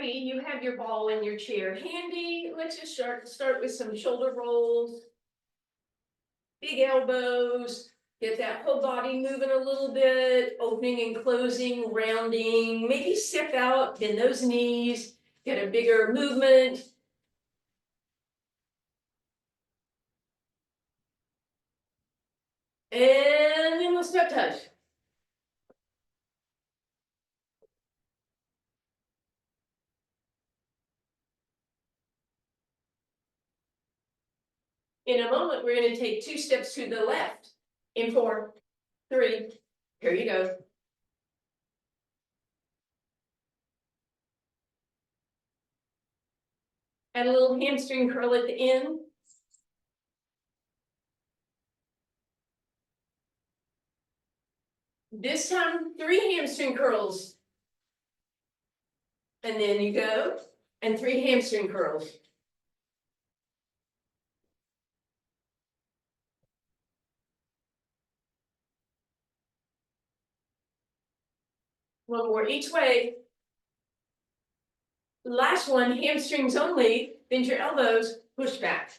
ready, you have your ball in your chair handy. Let's just start with some shoulder rolls. Big elbows, get that whole body moving a little bit, opening and closing, rounding, maybe step out, bend those knees, get a bigger movement. And then we'll step touch. In a moment, we're going to take 2 steps to the left. In 4, 3, here you go. Add a little hamstring curl at the end. This time, 3 hamstring curls. And then you go, and 3 hamstring curls. One more each way. Last one, hamstrings only, bend your elbows, push back.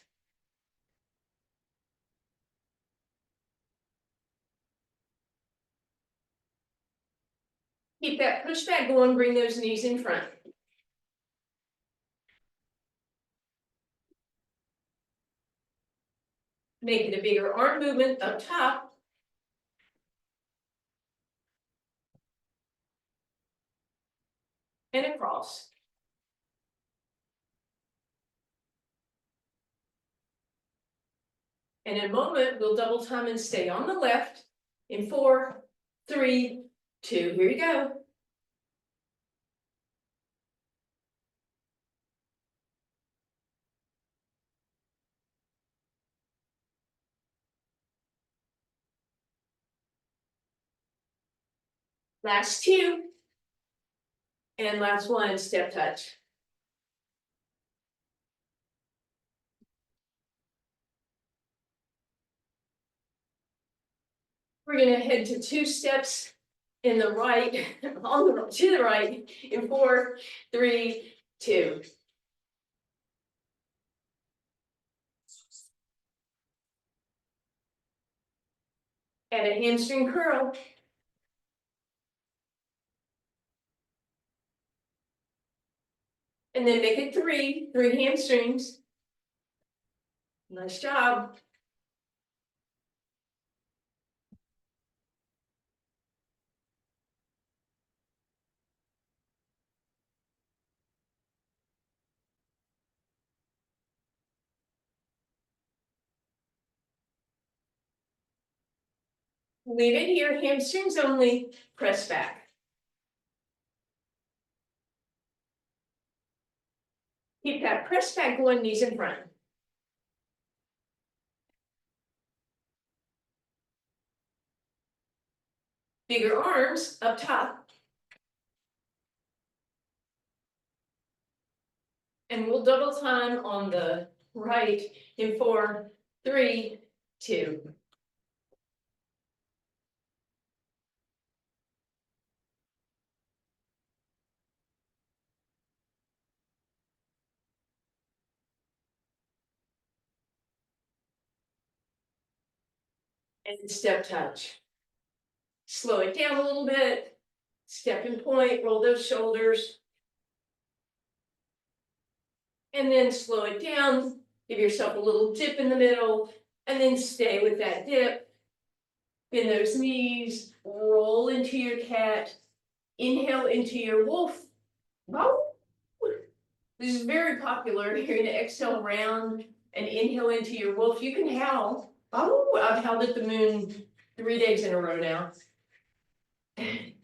Keep that push back going, bring those knees in front. Make it a bigger arm movement up top. And across. And in a moment, we'll double time and stay on the left in 4, 3, 2. Here you go. Last 2. And last one, step touch. We're going to head to 2 steps in the right, to the right in 4, 3, 2. Add a hamstring curl. And then make it 3 hamstrings. Nice job. Leave it here, hamstrings only, press back. Keep that press back going, knees in front. Bigger arms up top. And we'll double time on the right in 4, 3, 2. And step touch. Slow it down a little bit. Step and point, roll those shoulders. And then slow it down. Give yourself a little dip in the middle. And then stay with that dip. Bend those knees. Roll into your cat. Inhale into your wolf. This is very popular. You're going to exhale round and inhale into your wolf. You can howl. I've howled at the moon 3 days in a row now. And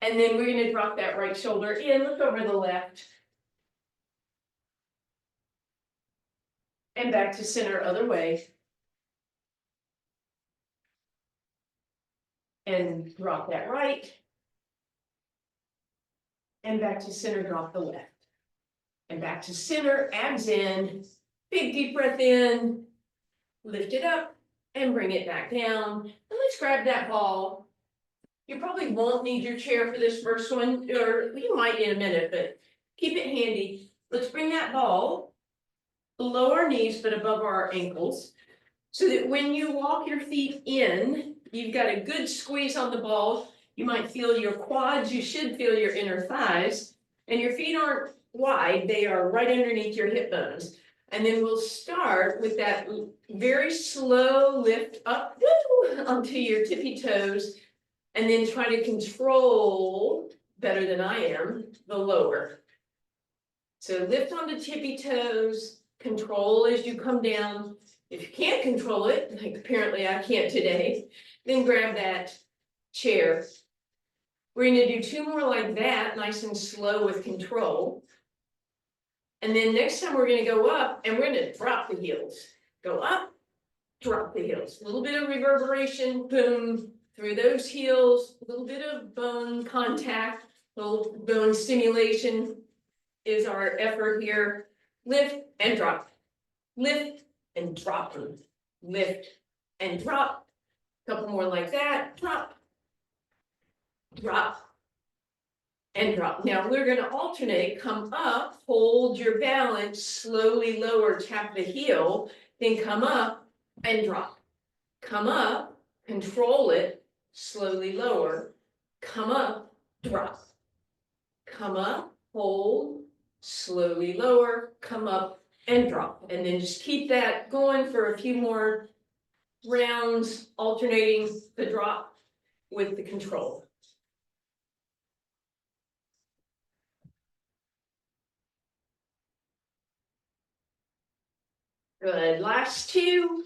then we're going to drop that right shoulder in, look over the left. And back to center other way. And drop that right. And back to center, drop the left. And back to center, abs in. Big deep breath in. Lift it up and bring it back down. And let's grab that ball You probably won't need your chair for this first one, or you might in a minute, but keep it handy. Let's bring that ball below our knees, but above our ankles. So that when you walk your feet in, you've got a good squeeze on the ball. You might feel your quads, you should feel your inner thighs, and your feet aren't wide, they are right underneath your hip bones. And then we'll start with that very slow lift up onto your tippy toes, and then try to control, better than I am, the lower. So lift onto tippy toes, control as you come down. If you can't control it, like apparently I can't today, then grab that chair. We're gonna do 2 more like that, nice and slow with control. And then next time we're gonna go up and we're gonna drop the heels. Go up, drop the heels. A little bit of reverberation, boom, through those heels, a little bit of bone contact, little bone stimulation is our effort here. Lift and drop, lift and drop them, lift and drop. Couple more like that, drop, drop, and drop. Now we're gonna alternate, come up, hold your balance, slowly lower, tap the heel, then come up and drop. Come up, control it, slowly lower, come up, drop. Come up, hold, slowly lower, come up and drop. And then just keep that going for a few more rounds, alternating the drop with the control. Good, last 2.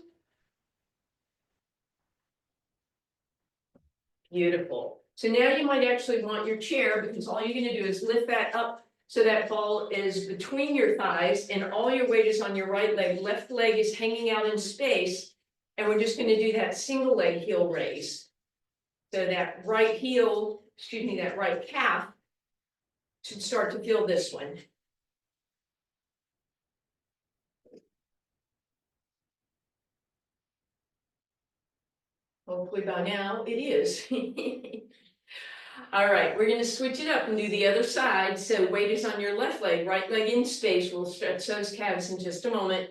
Beautiful. So now you might actually want your chair, because all you're gonna do is lift that up so that ball is between your thighs and all your weight is on your right leg. Left leg is hanging out in space. And we're just gonna do that single leg heel raise. So that right heel, excuse me, that right calf should start to feel this one. Hopefully by now it is. All right, we're gonna switch it up and do the other side. So weight is on your left leg, right leg in space. We'll stretch those calves in just a moment.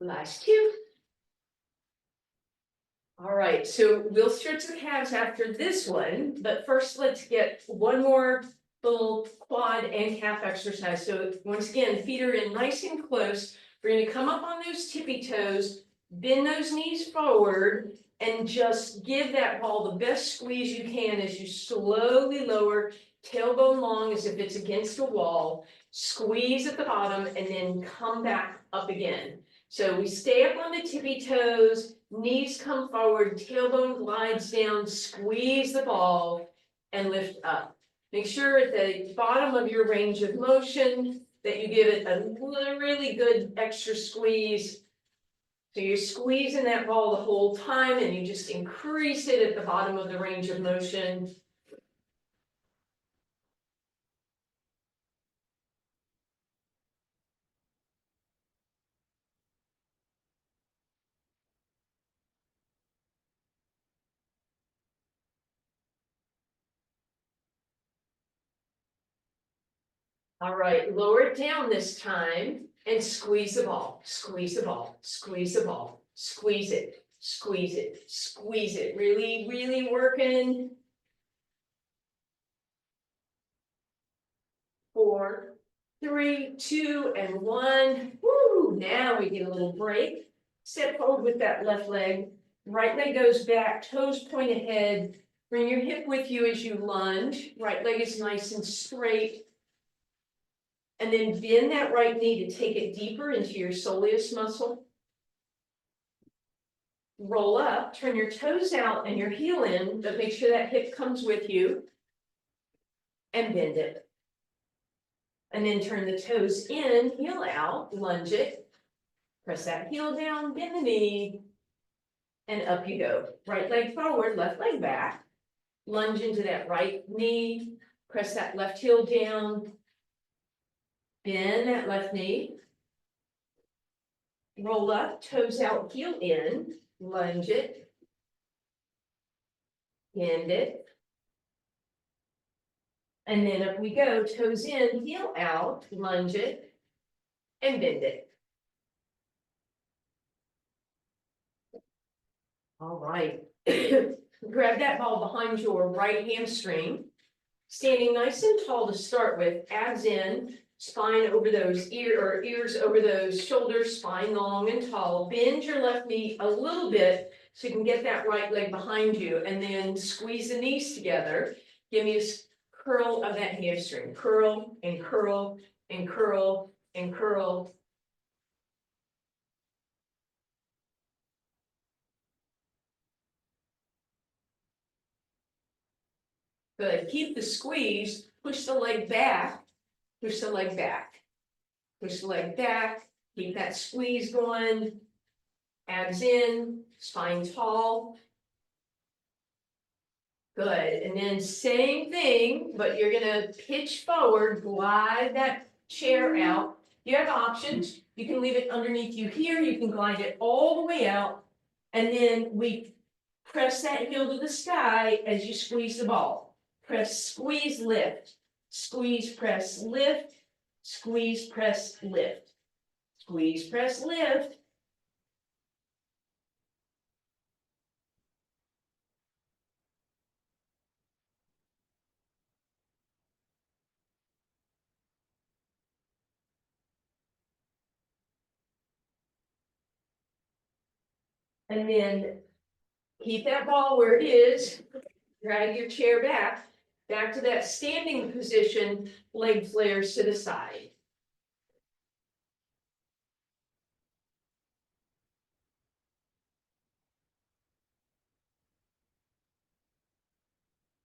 Last 2. All right, so we'll stretch the calves after this one, but first let's get one more little quad and calf exercise. So once again, feet are in nice and close. We're gonna come up on those tippy toes, bend those knees forward, and just give that ball the best squeeze you can as you slowly lower, tailbone long as if it's against a wall, squeeze at the bottom, and then come back up again. So we stay up on the tippy toes, knees come forward, tailbone glides down, squeeze the ball and lift up. Make sure at the bottom of your range of motion that you give it a really good extra squeeze. So you're squeezing that ball the whole time and you just increase it at the bottom of the range of motion. All right, lower it down this time and squeeze the ball, squeeze the ball, squeeze the ball, squeeze it, squeeze it, squeeze it. Really, really working. 4, 3, 2, and 1. Woo! Now we get a little break. Step forward with that left leg. Right leg goes back, toes point ahead. Bring your hip with you as you lunge. Right leg is nice and straight. And then bend that right knee to take it deeper into your soleus muscle. Roll up, turn your toes out and your heel in, but make sure that hip comes with you. And bend it. And then turn the toes in, heel out, lunge it. Press that heel down, bend the knee. And up you go. Right leg forward, left leg back. lunge into that right knee, press that left heel down. Bend that left knee. Roll up, toes out, heel in, lunge it. Bend it. And then up we go, toes in, heel out, lunge it, and bend it. All right. Grab that ball behind your right hamstring. Standing nice and tall to start with, abs in, spine over those ears over those shoulders, spine long and tall. Bend your left knee a little bit so you can get that right leg behind you, and then squeeze the knees together. Give me a curl of that hamstring. Curl and curl and curl and curl. Good. Keep the squeeze. Push the leg back. Push the leg back. Push the leg back. Keep that squeeze going. Abs in, spine tall. Good. And then same thing, but you're gonna pitch forward, glide that chair out. You have options. You can leave it underneath you here. You can glide it all the way out. And then we press that heel to the sky as you squeeze the ball. Press, squeeze, lift. Squeeze, press, lift. Squeeze, press, lift. Squeeze, press, lift. And then keep that ball where it is. Drag your chair back to that standing position, leg flares to the side.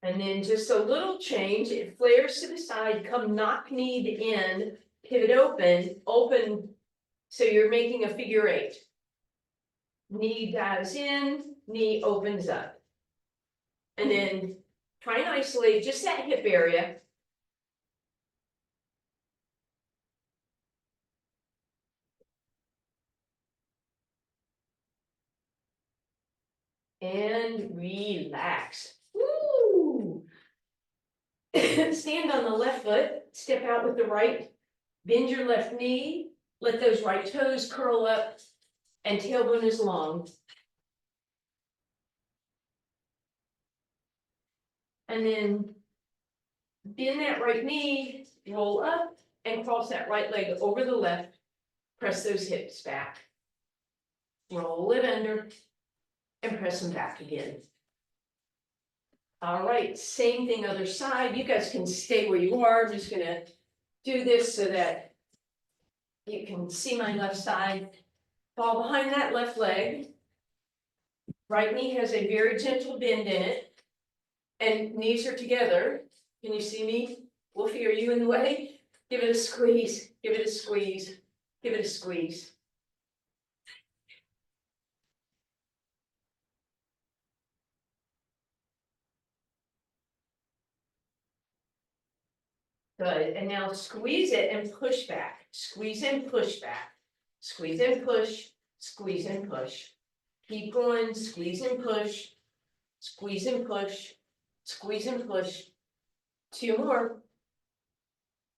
And then just a little change, it flares to the side, come knock kneed in, pivot open, open, so you're making a figure eight. Knee dives in, knee opens up. And then try and isolate just that hip area. And relax. Woo! Stand on the left foot, step out with the right, bend your left knee, let those right toes curl up, and tailbone is long. And then bend that right knee, roll up, and cross that right leg over the left, press those hips back. Roll it under, and press them back again. All right, same thing other side. You guys can stay where you are. I'm just gonna do this so that you can see my left side. Fall behind that left leg. Right knee has a very gentle bend in it. And knees are together. Can you see me? Wolfie, are you in the way? Give it a squeeze, give it a squeeze, give it a squeeze. Good, and now squeeze it and push back. Squeeze and push back. Squeeze and push, squeeze and push. Keep going, squeeze and push, squeeze and push, squeeze and push. Two more.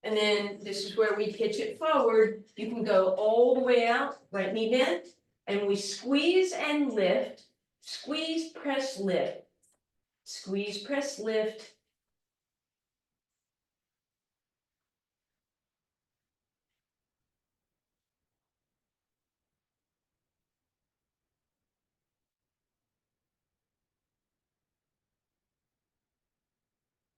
And then this is where we pitch it forward. You can go all the way out, right knee bent, and we squeeze and lift. Squeeze, press, lift. Squeeze, press, lift.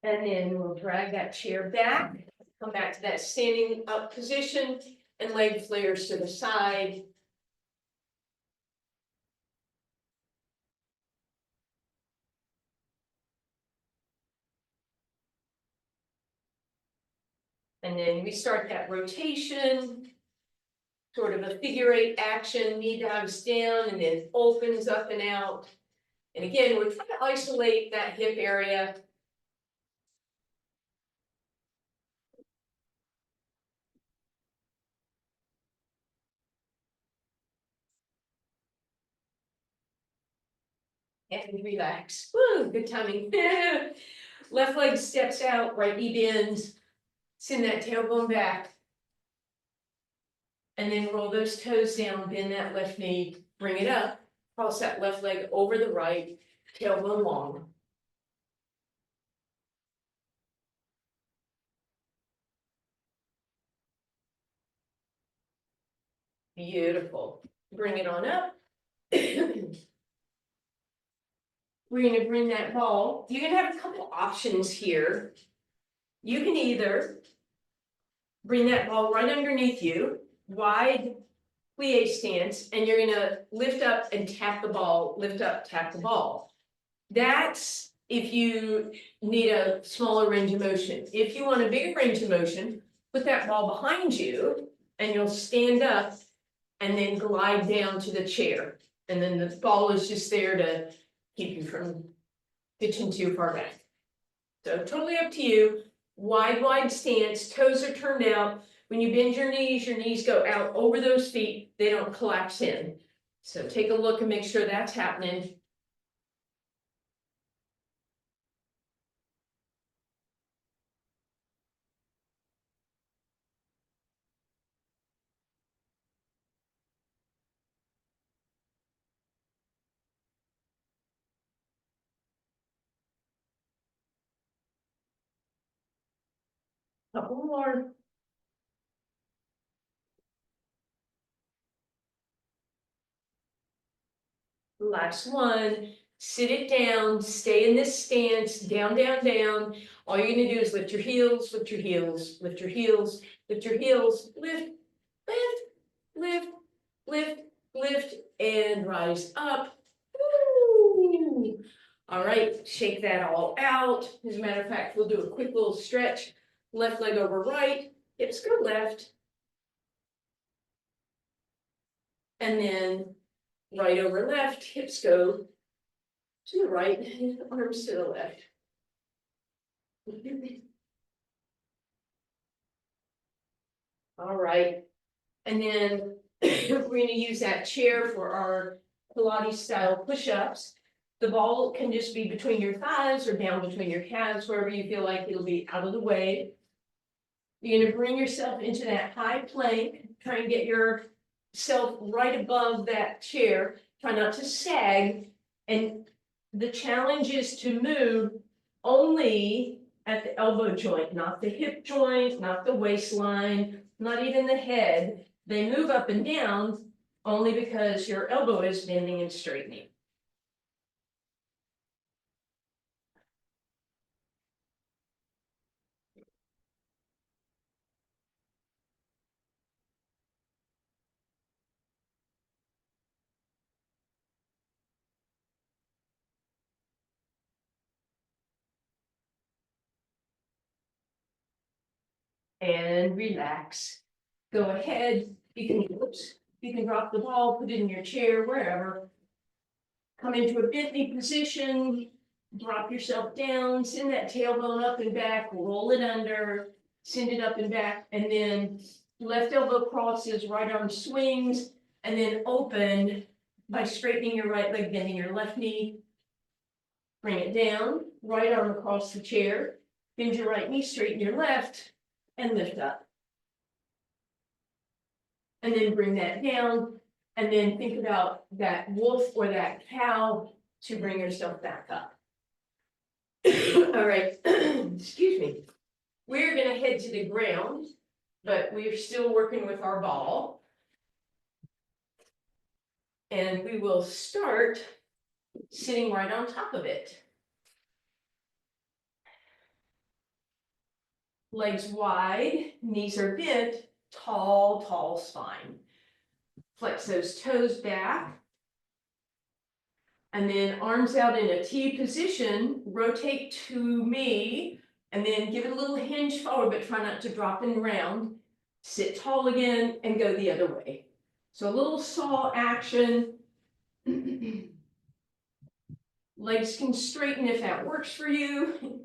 And then we'll drag that chair back, come back to that standing up position, and leg flares to the side. And then we start that rotation, sort of a figure eight action, knee dives down and then opens up and out. And again, we're trying to isolate that hip area. And relax. Woo, good timing. Left leg steps out, right knee bends. Send that tailbone back. And then roll those toes down, bend that left knee, bring it up, cross that left leg over the right, tailbone long. Beautiful. Bring it on up. We're gonna bring that ball. You're gonna have a couple options here. You can either bring that ball right underneath you, wide plie stance, and you're gonna lift up and tap the ball, lift up, tap the ball. That's if you need a smaller range of motion. If you want a bigger range of motion, put that ball behind you and you'll stand up and then glide down to the chair. And then the ball is just there to keep you from pitching too far back. So totally up to you. Wide stance, toes are turned out. When you bend your knees go out over those feet, they don't collapse in. So take a look and make sure that's happening. Couple more. Last one. Sit it down, stay in this stance, down, down, down. All you're gonna do is lift your heels, lift your heels, lift your heels, lift your heels, lift, lift, lift, lift, lift, and rise up. Woo! All right, shake that all out. As a matter of fact, we'll do a quick little stretch. Left leg over right, hips go left. And then right over left, hips go to the right, arms to the left. All right, and then we're going to use that chair for our Pilates style push-ups. The ball can just be between your thighs or down between your calves, wherever you feel like it'll be out of the way. You're going to bring yourself into that high plank, try and get yourself right above that chair. Try not to sag, and the challenge is to move only at the elbow joint, not the hip joint, not the waistline, not even the head. They move up and down only because your elbow is bending and straightening. And relax. Go ahead, you can drop the ball, put it in your chair, wherever. Come into a bent knee position, drop yourself down, send that tailbone up and back, roll it under, send it up and back, and then left elbow crosses, right arm swings, and then open by straightening your right leg, bending your left knee. Bring it down, right arm across the chair, bend your right knee, straighten your left, and lift up. And then bring that down, and then think about that wolf or that cow to bring yourself back up. All right, excuse me. We're gonna head to the ground, but we're still working with our ball. And we will start sitting right on top of it. Legs wide, knees are bent, tall spine. Flex those toes back. And then arms out in a T position, rotate to me, and then give it a little hinge forward, but try not to drop and round. Sit tall again and go the other way. So a little saw action. Legs can straighten if that works for you.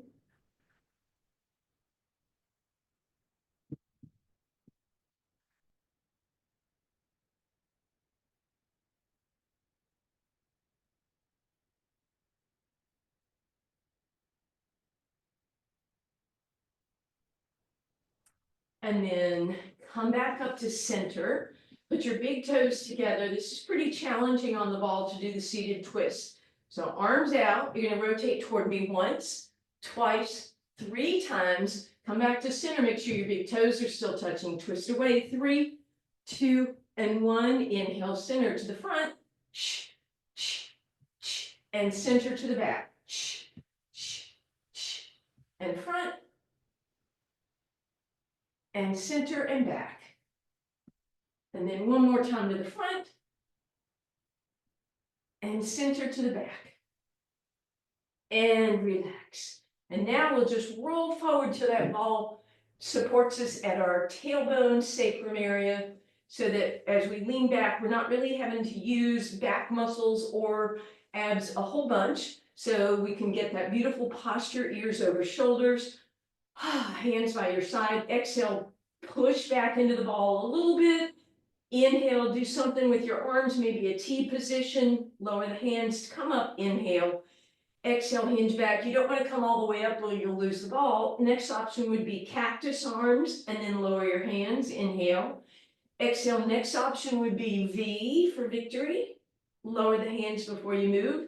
And then come back up to center. Put your big toes together. This is pretty challenging on the ball to do the seated twist. So arms out, you're gonna rotate toward me once, twice, 3 times. Come back to center, make sure your big toes are still touching. Twist away, 3, 2, and 1. Inhale, center to the front. Shh, shh, shh, and center to the back. Shh, shh, shh, and front. And center and back. And then one more time to the front. And center to the back. And relax. And now we'll just roll forward till that ball supports us at our tailbone sacrum area, so that as we lean back, we're not really having to use back muscles or abs a whole bunch. So we can get that beautiful posture, ears over shoulders, hands by your side. Exhale, push back into the ball a little bit. Inhale, do something with your arms, maybe a T position, lower the hands, come up, inhale. Exhale, hinge back. You don't want to come all the way up or you'll lose the ball. Next option would be cactus arms, and then lower your hands, inhale. Exhale, next option would be V for victory. Lower the hands before you move.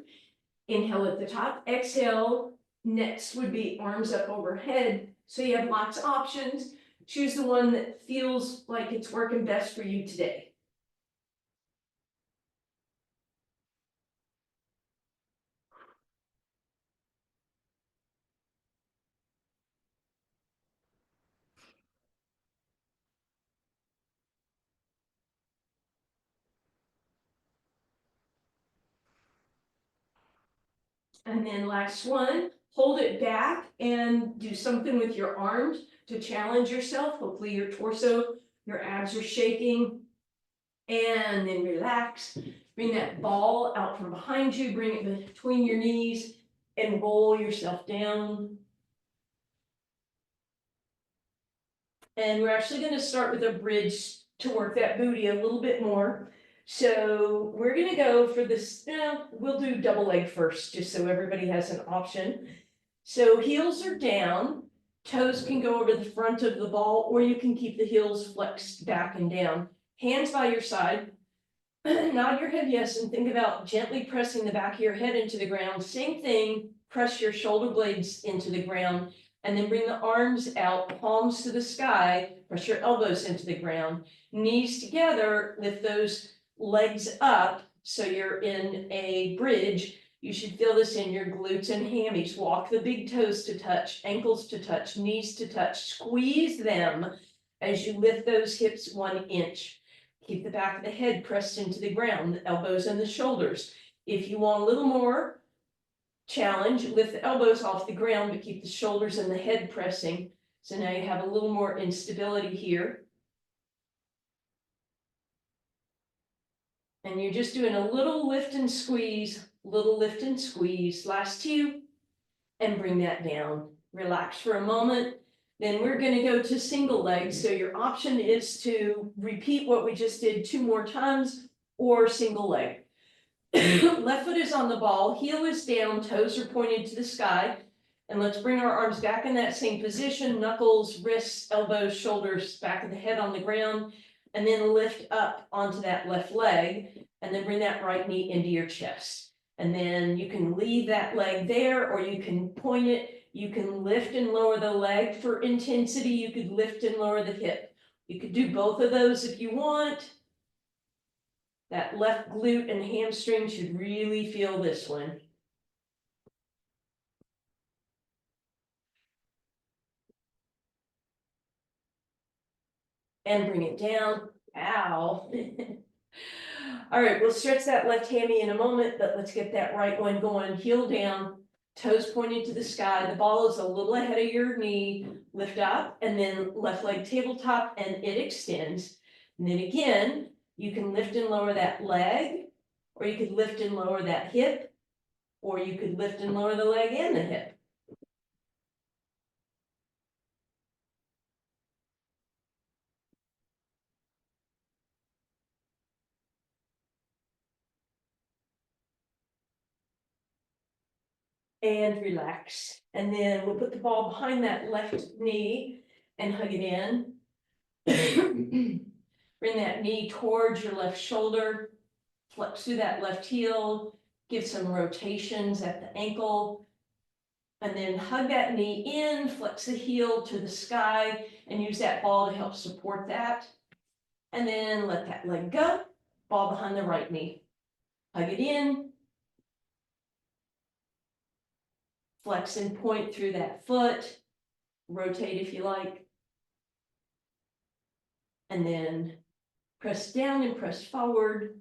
Inhale at the top, exhale. Next would be arms up overhead. So you have lots of options. Choose the one that feels like it's working best for you today. And then last one, hold it back and do something with your arms to challenge yourself. Hopefully your torso, your abs are shaking. And then relax. Bring that ball out from behind you, bring it between your knees, and roll yourself down. And we're actually going to start with a bridge to work that booty a little bit more. So we're going to go for this, we'll do double leg first, just so everybody has an option. So heels are down, toes can go over the front of the ball, or you can keep the heels flexed back and down. Hands by your side. Nod your head yes, and think about gently pressing the back of your head into the ground. Same thing, press your shoulder blades into the ground, and then bring the arms out, palms to the sky, press your elbows into the ground. Knees together, lift those legs up so you're in a bridge. You should feel this in your glutes and hammies. Walk the big toes to touch, ankles to touch, knees to touch. Squeeze them as you lift those hips 1 inch. Keep the back of the head pressed into the ground, the elbows and the shoulders. If you want a little more challenge, lift the elbows off the ground, but keep the shoulders and the head pressing. So now you have a little more instability here. And you're just doing a little lift and squeeze, little lift and squeeze. Last 2, and bring that down. Relax for a moment. Then we're going to go to single legs. So your option is to repeat what we just did 2 more times, or single leg. Left foot is on the ball, heel is down, toes are pointed to the sky. And let's bring our arms back in that same position, knuckles, wrists, elbows, shoulders, back of the head on the ground. And then lift up onto that left leg, and then bring that right knee into your chest. And then you can leave that leg there, or you can point it. You can lift and lower the leg for intensity. You could lift and lower the hip. You could do both of those if you want. That left glute and hamstring should really feel this one. And bring it down. Ow. All right, we'll stretch that left hammy in a moment, but let's get that right one going. Heel down, toes pointing to the sky. The ball is a little ahead of your knee. Lift up, and then left leg tabletop, and it extends. And then again, you can lift and lower that leg, or you could lift and lower that hip. Or you could lift and lower the leg and the hip. And relax. And then we'll put the ball behind that left knee and hug it in. Bring that knee towards your left shoulder, flex through that left heel, give some rotations at the ankle, and then hug that knee in, flex the heel to the sky, and use that ball to help support that. And then let that leg go, ball behind the right knee. Hug it in, flex and point through that foot, rotate if you like, and then press down and press forward,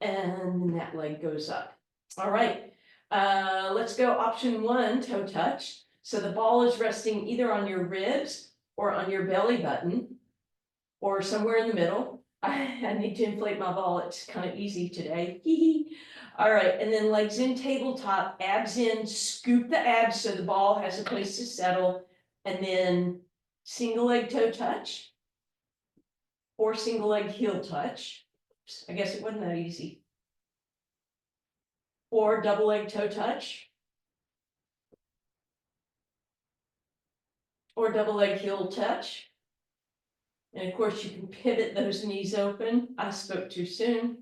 and then that leg goes up. All right, let's go option 1, toe touch. So the ball is resting either on your ribs or on your belly button or somewhere in the middle. I need to inflate my ball, it's kind of easy today. All right, and then legs in, tabletop, abs in, scoop the abs so the ball has a place to settle, and then single leg toe touch or single leg heel touch. I guess it wasn't that easy. Or double leg toe touch. Or double leg heel touch. And of course you can pivot those knees open. I spoke too soon.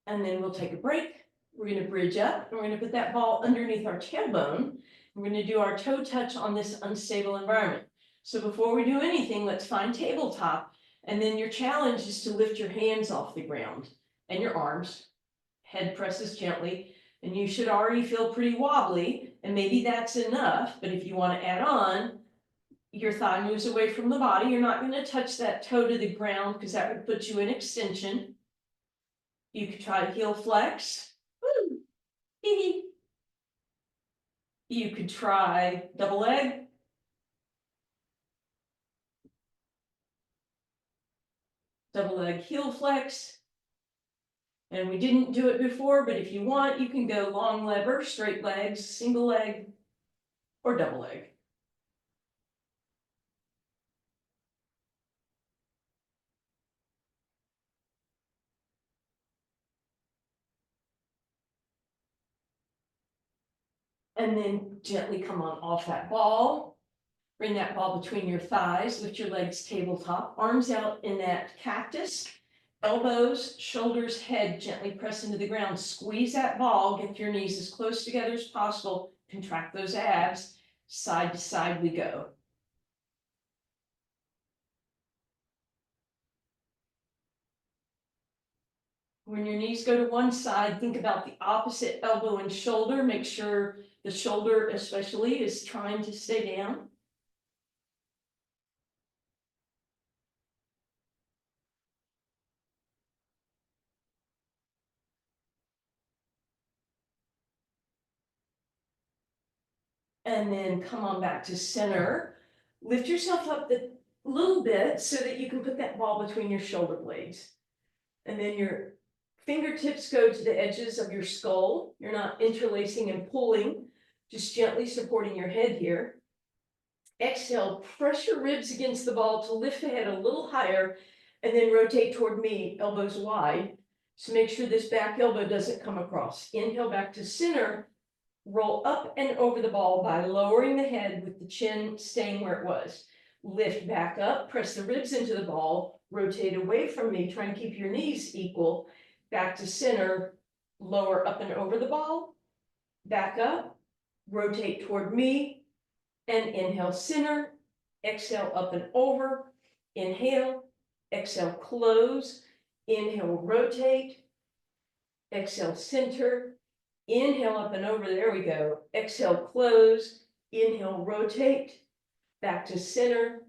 And then we'll take a break. We're going to bridge up and we're going to put that ball underneath our tailbone. We're going to do our toe touch on this unstable environment. So before we do anything, let's find tabletop. And then your challenge is to lift your hands off the ground and your arms. Head presses gently, and you should already feel pretty wobbly, and maybe that's enough. But if you want to add on, your thigh moves away from the body. You're not going to touch that toe to the ground because that would put you in extension. You could try heel flex. Woo! You could try double leg. Double leg heel flex. And we didn't do it before, but if you want, you can go long lever, straight legs, single leg, or double leg. And then gently come on off that ball. Bring that ball between your thighs, lift your legs tabletop, arms out in that cactus, elbows, shoulders, head gently press into the ground. Squeeze that ball, get your knees as close together as possible, contract those abs, side to side we go. When your knees go to one side, think about the opposite elbow and shoulder. Make sure the shoulder especially is trying to stay down. And then come on back to center. Lift yourself up a little bit so that you can put that ball between your shoulder blades. And then your fingertips go to the edges of your skull. You're not interlacing and pulling, just gently supporting your head here. Exhale, press your ribs against the ball to lift the head a little higher, and then rotate toward me, elbows wide. So make sure this back elbow doesn't come across. Inhale back to center. Roll up and over the ball by lowering the head with the chin staying where it was. Lift back up, press the ribs into the ball, rotate away from me, try and keep your knees equal. Back to center, lower up and over the ball, back up, rotate toward me, and inhale center, exhale up and over, inhale, exhale close, inhale rotate, exhale center, inhale up and over, there we go. Exhale, close, inhale, rotate, back to center,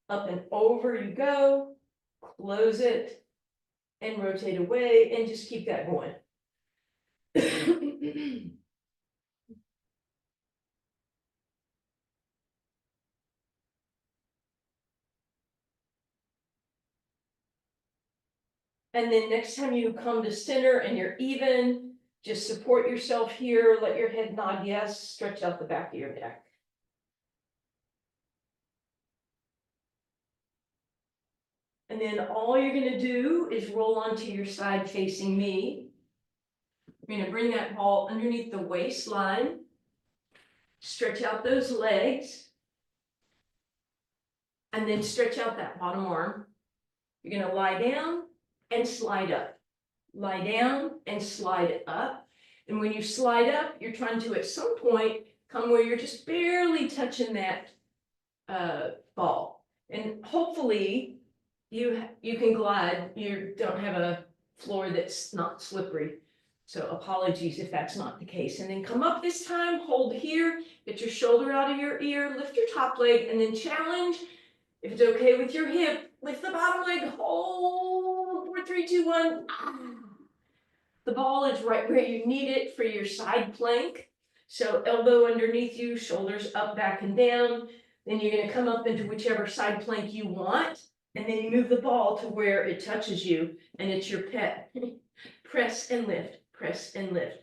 up and over you go, close it, and rotate away, and just keep that going. And then next time you come to center and you're even, just support yourself here, let your head nod yes, stretch out the back of your neck. And then all you're gonna do is roll onto your side facing me. You're gonna bring that ball underneath the waistline. Stretch out those legs. And then stretch out that bottom arm. You're gonna lie down and slide up. Lie down and slide up. And when you slide up, you're trying to, at some point, come where you're just barely touching that ball. And hopefully, you can glide. You don't have a floor that's not slippery. So apologies if that's not the case. And then come up this time, hold here, get your shoulder out of your ear, lift your top leg, and then challenge. If it's okay with your hip, lift the bottom leg, hold, 4, 3, 2, 1. The ball is right where you need it for your side plank. So elbow underneath you, shoulders up, back, and down. Then you're gonna come up into whichever side plank you want. And then you move the ball to where it touches you, and it's your pet. Press and lift, press and lift.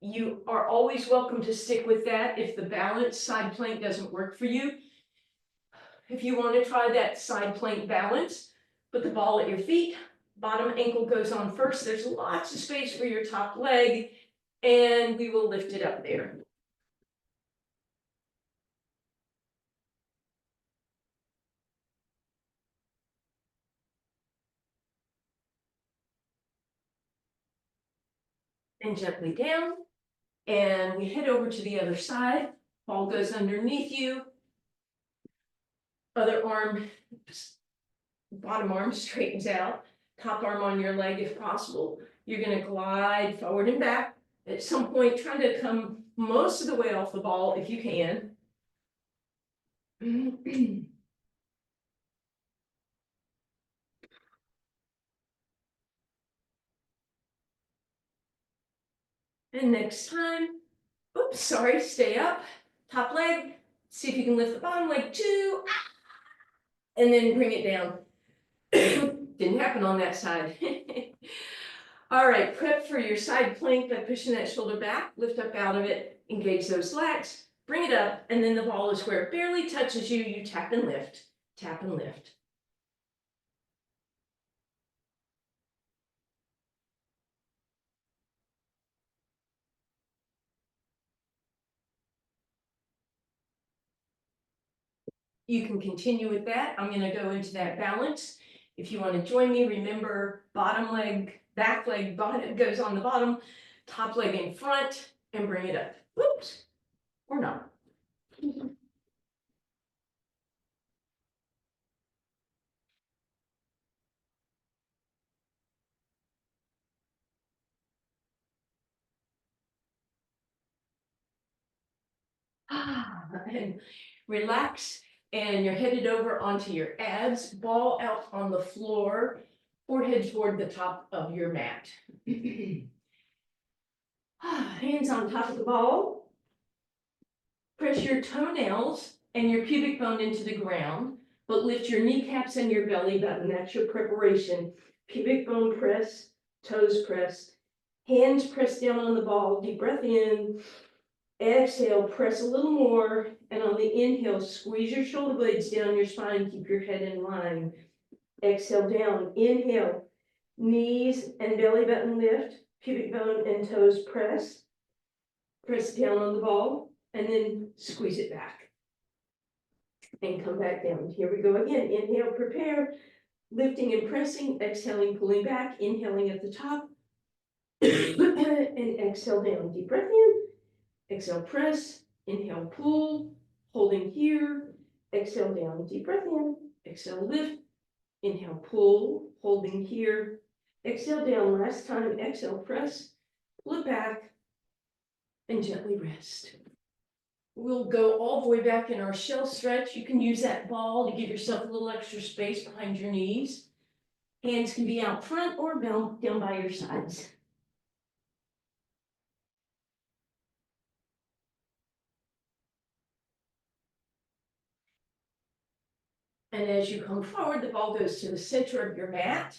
You are always welcome to stick with that if the balance side plank doesn't work for you. If you want to try that side plank balance, put the ball at your feet, bottom ankle goes on first. There's lots of space for your top leg, and we will lift it up there. And gently down, and we head over to the other side. Ball goes underneath you. Other arm, bottom arm straightens out. Top arm on your leg if possible. You're going to glide forward and back. At some point, try to come most of the way off the ball if you can. And next time, oops, sorry, stay up, top leg, see if you can lift the bottom leg 2, and then bring it down. Didn't happen on that side. All right, prep for your side plank by pushing that shoulder back, lift up out of it, engage those lats, bring it up, and then the ball is where it barely touches you, you tap and lift, tap and lift. You can continue with that. I'm going to go into that balance. If you want to join me, remember bottom leg, back leg bottom goes on the bottom, top leg in front, and bring it up. Whoops, or not. And relax, and you're headed over onto your abs, ball out on the floor, forehead toward the top of your mat. Hands on top of the ball. Press your toenails and your pubic bone into the ground, but lift your kneecaps and your belly button. That's your preparation. Pubic bone press, toes press, hands press down on the ball. Deep breath in. Exhale, press a little more, and on the inhale, squeeze your shoulder blades down your spine, keep your head in line. Exhale down, inhale, knees and belly button lift, pubic bone and toes press. Press down on the ball, and then squeeze it back. And come back down. Here we go again. Inhale, prepare, lifting and pressing, exhaling, pulling back, inhaling at the top, and exhale down. Deep breath in. Exhale, press, inhale, pull, holding here, exhale down, deep breath in, exhale, lift, inhale, pull, holding here, exhale down, last time, exhale, press, pull it back, and gently rest. We'll go all the way back in our shell stretch. You can use that ball to give yourself a little extra space behind your knees. Hands can be out front or down by your sides. And as you come forward, the ball goes to the center of your mat.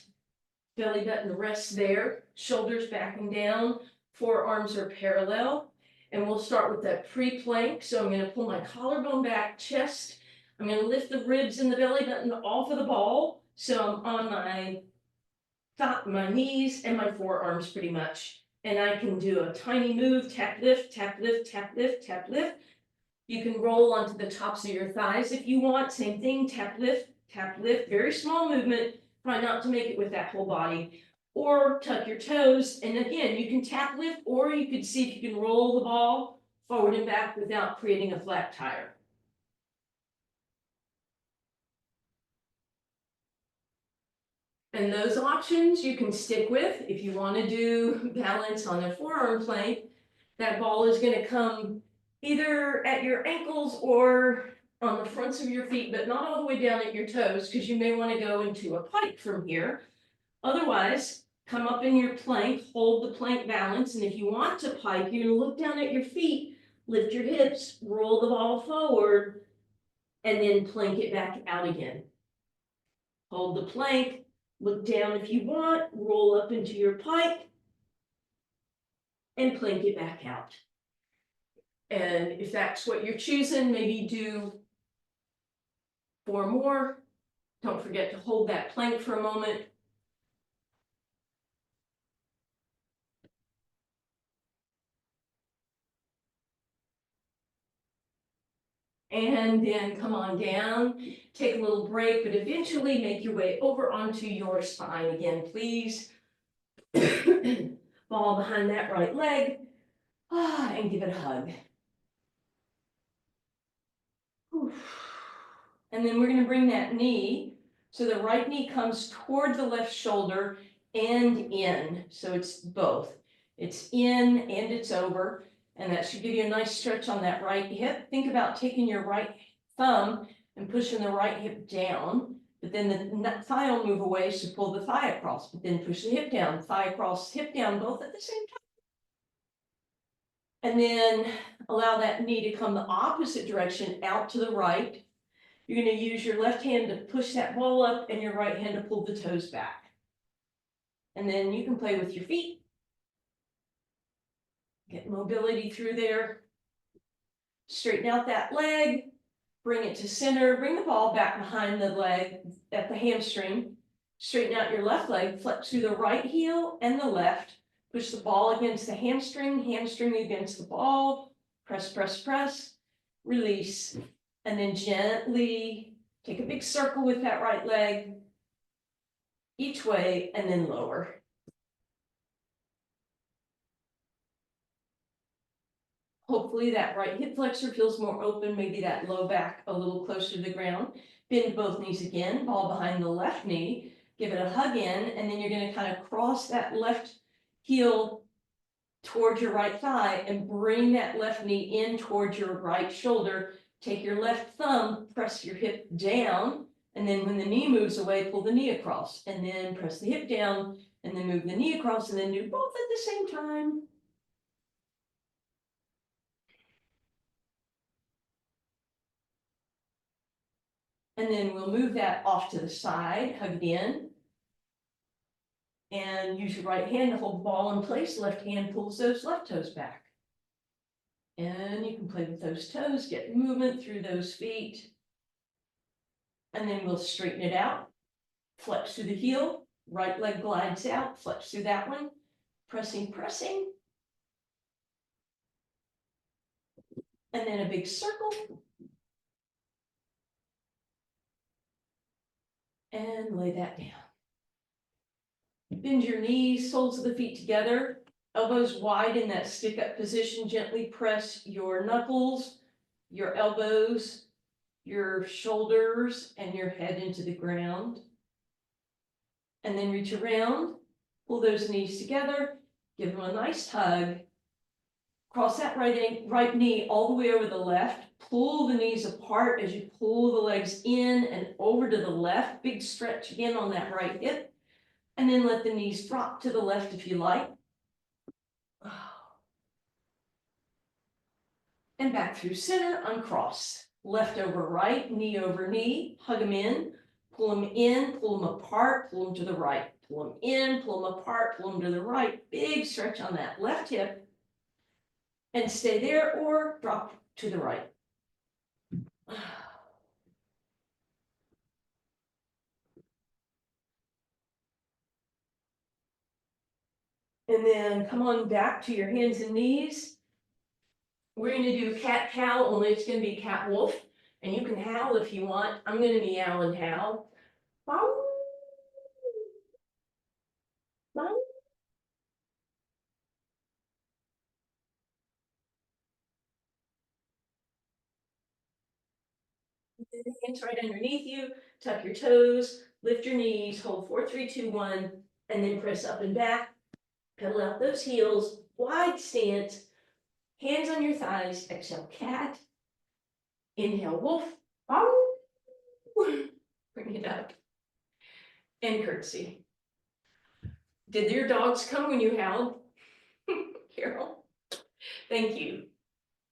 Belly button rests there, shoulders backing down, forearms are parallel. And we'll start with that pre-plank. So I'm gonna pull my collarbone back, chest. I'm gonna lift the ribs and the belly button off of the ball. So I'm on my knees and my forearms pretty much. And I can do a tiny move, tap lift, tap lift, tap lift, tap lift. You can roll onto the tops of your thighs if you want. Same thing, tap lift, very small movement. Try not to make it with that whole body. Or tuck your toes. And again, you can tap lift, or you could see if you can roll the ball forward and back without creating a flat tire. And those options you can stick with. If you want to do balance on a forearm plank, that ball is going to come either at your ankles or on the fronts of your feet, but not all the way down at your toes, because you may want to go into a pike from here. Otherwise, come up in your plank, hold the plank balance, and if you want to pike, you're going to look down at your feet, lift your hips, roll the ball forward, and then plank it back out again. Hold the plank, look down if you want, roll up into your pike, and plank it back out. And if that's what you're choosing, maybe do 4 more. Don't forget to hold that plank for a moment. And then come on down, take a little break, but eventually make your way over onto your spine again, please. Ball behind that right leg, and give it a hug. And then we're going to bring that knee, so the right knee comes toward the left shoulder and in, so it's both. It's in and it's over, and that should give you a nice stretch on that right hip. Think about taking your right thumb and pushing the right hip down, but then the thigh will move away, so pull the thigh across, but then push the hip down, thigh across, hip down, both at the same time. And then allow that knee to come the opposite direction out to the right. You're going to use your left hand to push that ball up and your right hand to pull the toes back. And then you can play with your feet. Get mobility through there. Straighten out that leg. Bring it to center. Bring the ball back behind the leg at the hamstring. Straighten out your left leg. Flex through the right heel and the left. Push the ball against the hamstring. Hamstring against the ball. Press, press, press. Release. And then gently take a big circle with that right leg. Each way and then lower. Hopefully that right hip flexor feels more open, maybe that low back a little closer to the ground. Bend both knees again, ball behind the left knee, give it a hug in, and then you're going to kind of cross that left heel towards your right thigh and bring that left knee in towards your right shoulder. Take your left thumb, press your hip down, and then when the knee moves away, pull the knee across, and then press the hip down, and then move the knee across, and then do both at the same time. And then we'll move that off to the side, hug it in. And use your right hand to hold the ball in place. Left hand pulls those left toes back. And you can play with those toes, get movement through those feet. And then we'll straighten it out. Flex through the heel. Right leg glides out. Flex through that one. Pressing, pressing. And then a big circle. And lay that down. Bend your knees, soles of the feet together, elbows wide in that stick up position. Gently press your knuckles, your elbows, your shoulders, and your head into the ground. And then reach around, pull those knees together, give them a nice hug. Cross that right knee all the way over the left. Pull the knees apart as you pull the legs in and over to the left. Big stretch again on that right hip. And then let the knees drop to the left if you like. And back through center, uncross. Left over right, knee over knee, hug them in. Pull them in, pull them apart, pull them to the right, pull them in, pull them apart, pull them to the right. Big stretch on that left hip. And stay there or drop to the right. And then come on back to your hands and knees. We're gonna do cat-cow, only it's gonna be cat-wolf. And you can howl if you want. I'm gonna meow and howl. Bow. Bow. Hands right underneath you, tuck your toes, lift your knees, hold 4, 3, 2, 1, and then press up and back. Pedal out those heels, wide stance, hands on your thighs, exhale cat, inhale wolf, bow. Bring it up, and curtsy. Did your dogs come when you howled? Carol, thank you.